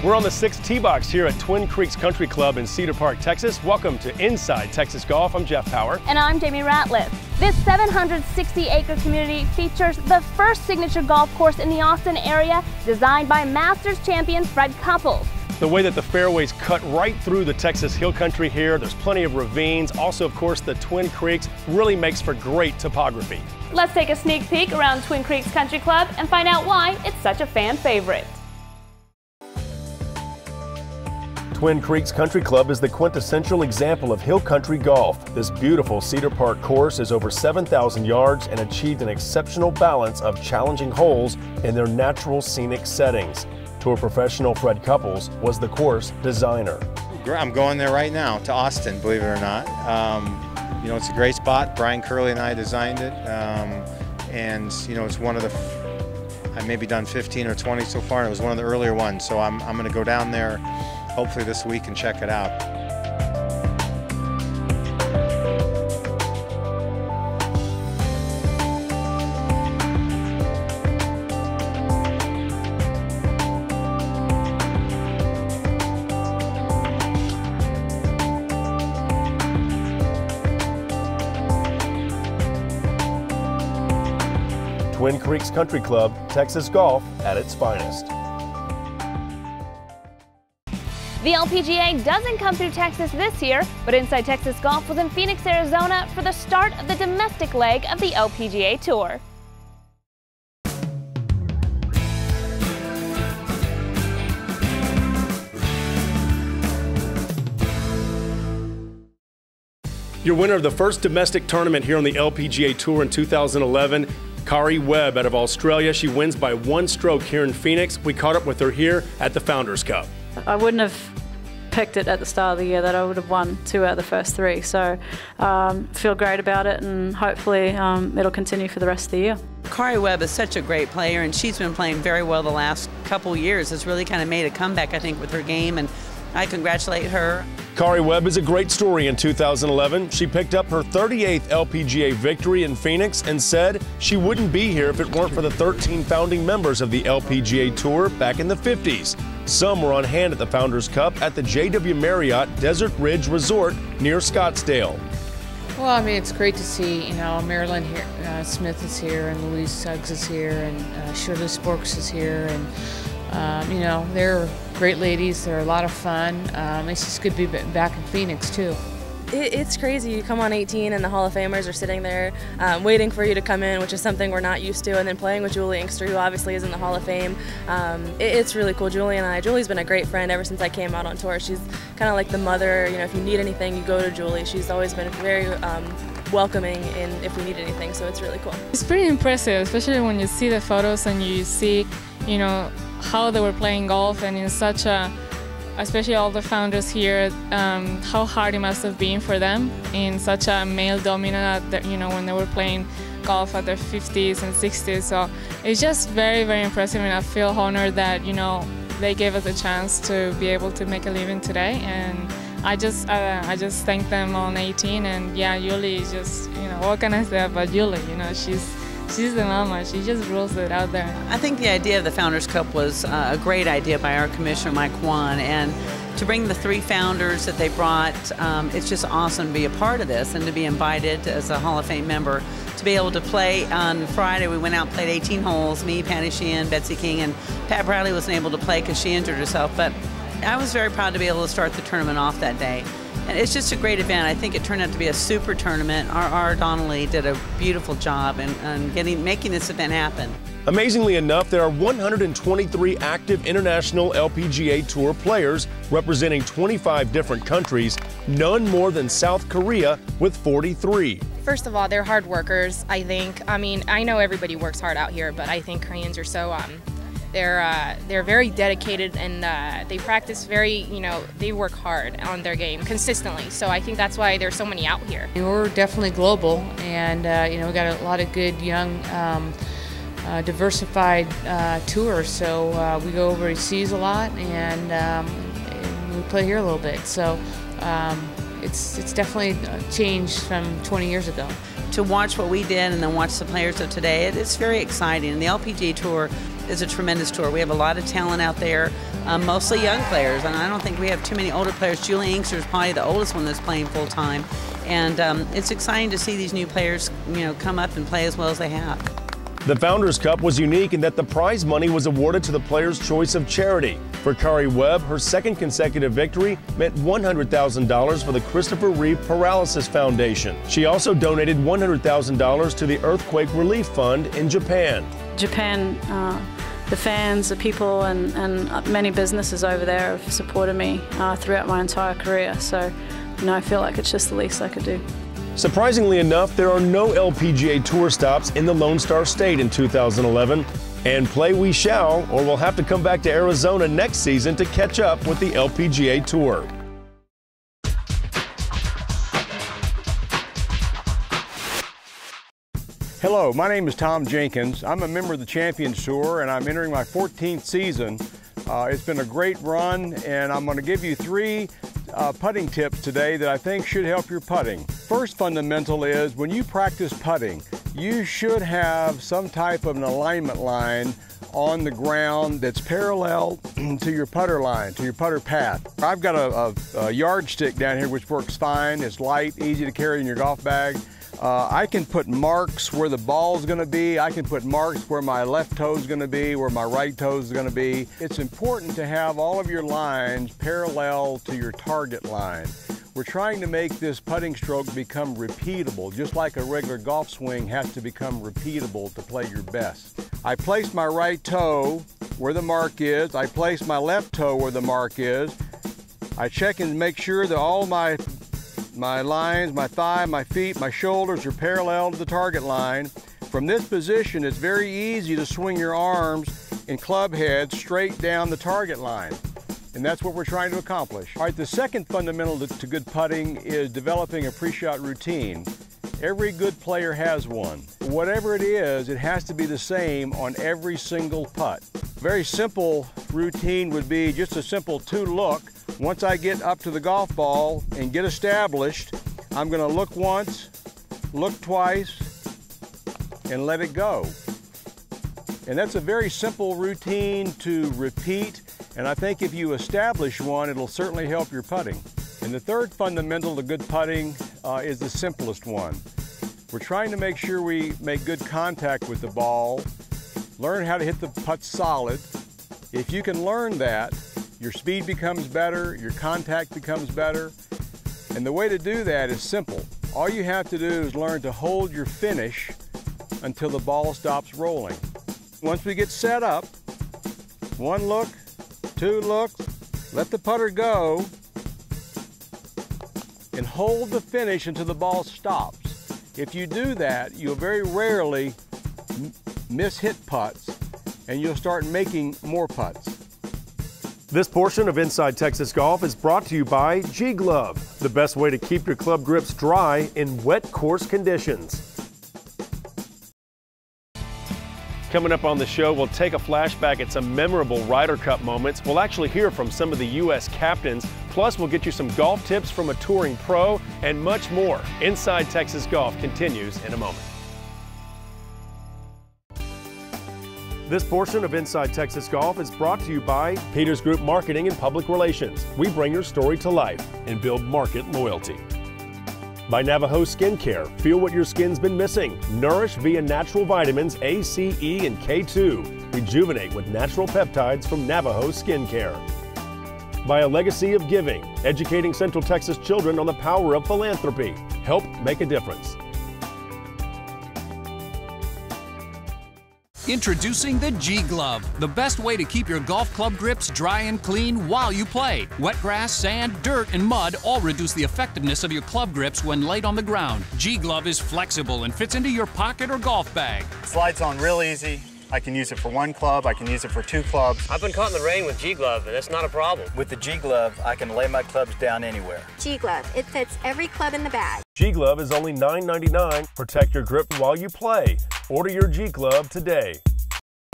We're on the 6th tee box here at Twin Creeks Country Club in Cedar Park, Texas. Welcome to Inside Texas Golf. I'm Jeff Power. And I'm Jamie Ratliff. This 760-acre community features the first signature golf course in the Austin area, designed by Masters champion Fred Couples. The way that the fairways cut right through the Texas Hill Country here, there's plenty of ravines. Also, of course, the Twin Creeks really makes for great topography. Let's take a sneak peek around Twin Creeks Country Club and find out why it's such a fan favorite. Twin Creeks Country Club is the quintessential example of hill country golf. This beautiful Cedar Park course is over 7,000 yards and achieved an exceptional balance of challenging holes in their natural scenic settings. Tour professional Fred Couples was the course designer. I'm going there right now to Austin, believe it or not. You know, it's a great spot. Brian Curley and I designed it. And you know, it's one of the, I've maybe done 15 or 20 so far, and it was one of the earlier ones. So I'm going to go down there hopefully this week and check it out. Twin Creeks Country Club, Texas golf at its finest. The LPGA doesn't come through Texas this year, but Inside Texas Golf was in Phoenix, Arizona for the start of the domestic leg of the LPGA Tour. Your winner of the first domestic tournament here on the LPGA Tour in 2011, Karrie Webb out of Australia. She wins by 1 stroke here in Phoenix. We caught up with her here at the Founders Cup. I wouldn't have picked it at the start of the year that I would have won 2 out of the first 3. So feel great about it, and hopefully it'll continue for the rest of the year. Karrie Webb is such a great player, and she's been playing very well the last couple years. Has really kind of made a comeback, I think, with her game, and I congratulate her. Karrie Webb is a great story in 2011. She picked up her 38th LPGA victory in Phoenix and said she wouldn't be here if it weren't for the 13 founding members of the LPGA Tour back in the 50s. Some were on hand at the Founders Cup at the JW Marriott Desert Ridge Resort near Scottsdale. Well, I mean, it's great to see, you know, Marilyn here, Smith is here, and Louise Suggs is here, and Shirley Sporks is here, and you know, they're great ladies. They're a lot of fun. It's just good to be back in Phoenix too. It's crazy. You come on 18 and the Hall of Famers are sitting there waiting for you to come in, which is something we're not used to, and then playing with Julie Inkster, who obviously is in the Hall of Fame. It's really cool. Julie's been a great friend ever since I came out on tour. She's kind of like the mother. You know, if you need anything, you go to Julie. She's always been very welcoming in if we need anything, so it's really cool. It's pretty impressive, especially when you see the photos and you see, you know, how they were playing golf, and in such a, especially all the founders here, how hard it must have been for them in such a male dominant, you know, when they were playing golf at their 50s and 60s. So it's just very, very impressive, and I feel honored that, you know, they gave us a chance to be able to make a living today. And I just thank them on 18. And yeah, Julie is just, you know, what can I say about Julie? You know, she's the mama. She just rules it out there. I think the idea of the Founders Cup was a great idea by our commissioner, Mike Kwan, and to bring the 3 founders that they brought, it's just awesome to be a part of this and to be invited as a Hall of Fame member. To be able to play on Friday, we went out and played 18 holes, me, Patty Sheehan, Betsy King, and Pat Bradley wasn't able to play because she injured herself, but I was very proud to be able to start the tournament off that day. And it's just a great event. I think it turned out to be a super tournament. R. Donnelly did a beautiful job in making this event happen. Amazingly enough, there are 123 active international LPGA Tour players representing 25 different countries, none more than South Korea with 43. First of all, they're hard workers, I think. I mean, I know everybody works hard out here, but I think Koreans are so they're very dedicated, and they practice very, you know, they work hard on their game consistently. So I think that's why there's so many out here. We're definitely global, and you know, we got a lot of good young, diversified tours. So we go overseas a lot, and we play here a little bit. So it's definitely changed from 20 years ago. to watch what we did and then watch the players of today, it's very exciting. And the LPGA Tour is a tremendous tour. We have a lot of talent out there, mostly young players, and I don't think we have too many older players. Julie Inkster is probably the oldest one that's playing full time, and it's exciting to see these new players, come up and play as well as they have. The Founders Cup was unique in that the prize money was awarded to the player's choice of charity. For Kari Webb, her second consecutive victory meant $100,000 for the Christopher Reeve Paralysis Foundation. She also donated $100,000 to the Earthquake Relief Fund in Japan. Japan, the fans, the people, and many businesses over there have supported me throughout my entire career. So, I feel like it's just the least I could do. Surprisingly enough, there are no LPGA Tour stops in the Lone Star State in 2011. And play we shall, or we'll have to come back to Arizona next season to catch up with the LPGA Tour. Hello, my name is Tom Jenkins. I'm a member of the Champions Tour, and I'm entering my 14th season. It's been a great run, and I'm going to give you 3 putting tips today that I think should help your putting. First fundamental is when you practice putting, you should have some type of an alignment line on the ground that's parallel to your putter line, to your putter path. I've got a yardstick down here which works fine. It's light, easy to carry in your golf bag. I can put marks where the ball's going to be. I can put marks where my left toe's going to be, where my right toe's going to be. It's important to have all of your lines parallel to your target line. We're trying to make this putting stroke become repeatable, just like a regular golf swing has to become repeatable to play your best. I place my right toe where the mark is. I place my left toe where the mark is. I check and make sure that all my lines, my thigh, my feet, my shoulders are parallel to the target line. From this position, it's very easy to swing your arms and club head straight down the target line. And that's what we're trying to accomplish. All right, the second fundamental to good putting is developing a pre-shot routine. Every good player has one. Whatever it is, it has to be the same on every single putt. Very simple routine would be just a simple 2-look. Once I get up to the golf ball and get established, I'm going to look once, look twice, and let it go. And that's a very simple routine to repeat, and I think if you establish one, it'll certainly help your putting. And the third fundamental to good putting is the simplest one. We're trying to make sure we make good contact with the ball, learn how to hit the putt solid. If you can learn that, your speed becomes better, your contact becomes better, and the way to do that is simple. All you have to do is learn to hold your finish until the ball stops rolling. Once we get set up, 1 look, 2 looks, let the putter go, and hold the finish until the ball stops. If you do that, you'll very rarely miss hit putts, and you'll start making more putts. This portion of Inside Texas Golf is brought to you by G-Glove, the best way to keep your club grips dry in wet course conditions. Coming up on the show, we'll take a flashback at some memorable Ryder Cup moments. We'll actually hear from some of the U.S. captains. Plus, we'll get you some golf tips from a touring pro and much more. Inside Texas Golf continues in a moment. This portion of Inside Texas Golf is brought to you by Peters Group Marketing and Public Relations. We bring your story to life and build market loyalty. By Navajo Skincare. Feel what your skin's been missing. Nourish via natural vitamins A, C, E, and K2. Rejuvenate with natural peptides from Navajo Skincare. By A Legacy of Giving. Educating Central Texas children on the power of philanthropy. Help make a difference. Introducing the G-Glove, the best way to keep your golf club grips dry and clean while you play. Wet grass, sand, dirt, and mud all reduce the effectiveness of your club grips when laid on the ground. G-Glove is flexible and fits into your pocket or golf bag. Slides on real easy. I can use it for 1 club, I can use it for 2 clubs. I've been caught in the rain with G-Glove, and that's not a problem. With the G-Glove, I can lay my clubs down anywhere. G-Glove, it fits every club in the bag. G-Glove is only $9.99. Protect your grip while you play. Order your G-Glove today.